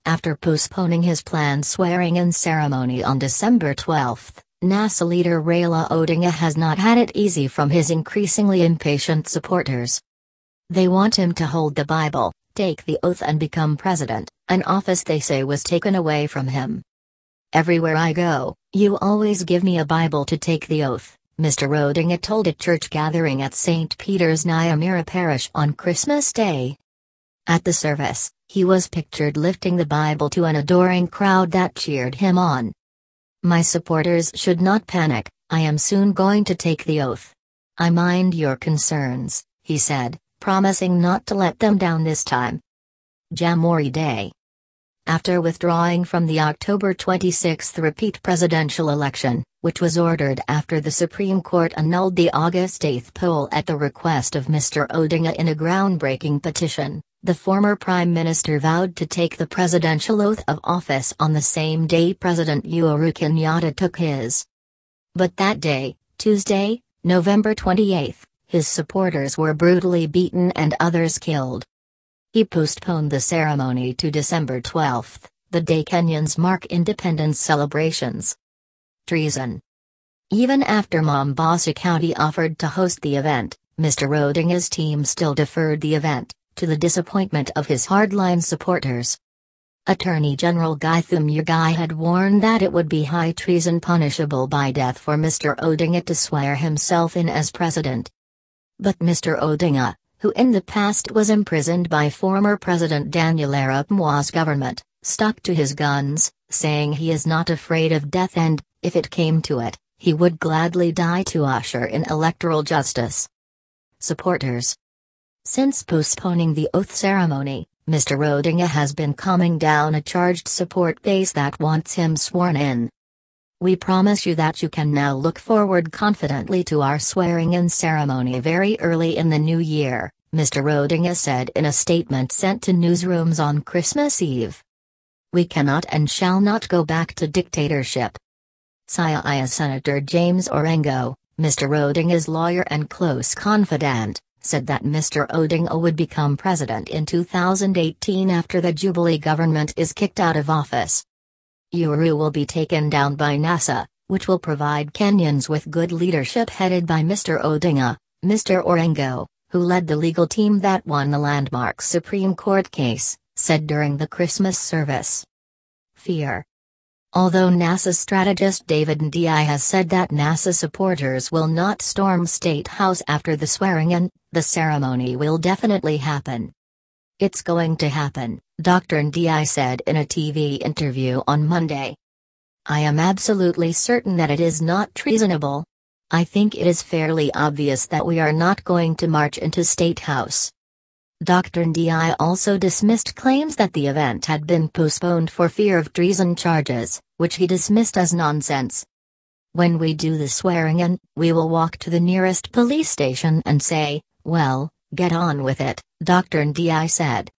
After postponing his planned swearing-in ceremony on December 12, NASA leader Raila Odinga has not had it easy from his increasingly impatient supporters. They want him to hold the Bible, take the oath and become president, an office they say was taken away from him. "Everywhere I go, you always give me a Bible to take the oath," Mr Odinga told a church gathering at St Peters Nyamira parish on Christmas Day. At the service, he was pictured lifting the Bible to an adoring crowd that cheered him on. "My supporters should not panic, I am soon going to take the oath. I mind your concerns," he said, promising not to let them down this time. JAMHURI Day. After withdrawing from the October 26 repeat presidential election, which was ordered after the Supreme Court annulled the August 8 poll at the request of Mr Odinga in a groundbreaking petition, the former Prime Minister vowed to take the presidential oath of office on the same day President Uhuru Kenyatta took his. But that day, Tuesday, November 28, his supporters were brutally beaten and others killed. He postponed the ceremony to December 12, the day Kenyans mark independence celebrations. Treason. Even after Mombasa County offered to host the event, Mr Odinga's team still deferred the event, to the disappointment of his hardline supporters. Attorney General Githum Muigai had warned that it would be high treason punishable by death for Mr Odinga to swear himself in as president. But Mr Odinga, who in the past was imprisoned by former President Daniel Arap Moi's government, stuck to his guns, saying he is not afraid of death and, if it came to it, he would gladly die to usher in electoral justice. Supporters. Since postponing the oath ceremony, Mr Odinga has been calming down a charged support base that wants him sworn in. "We promise you that you can now look forward confidently to our swearing-in ceremony very early in the new year," Mr Odinga said in a statement sent to newsrooms on Christmas Eve. "We cannot and shall not go back to dictatorship." Siaya Senator James Orengo, Mr Odinga's lawyer and close confidant, said that Mr Odinga would become president in 2018 after the Jubilee government is kicked out of office. Uhuru will be taken down by NASA, which will provide Kenyans with good leadership headed by Mr Odinga, Mr Orengo, who led the legal team that won the landmark Supreme Court case, said during the Christmas service. Fear. Although NASA strategist David Ndiaye has said that NASA supporters will not storm State House after the swearing-in, the ceremony will definitely happen. "It's going to happen," Dr. Ndiaye said in a TV interview on Monday. "I am absolutely certain that it is not treasonable. I think it is fairly obvious that we are not going to march into State House." Dr. Ndiaye also dismissed claims that the event had been postponed for fear of treason charges, which he dismissed as nonsense. "When we do the swearing-in, we will walk to the nearest police station and say, 'Well, get on with it,'" Dr. Ndiaye said.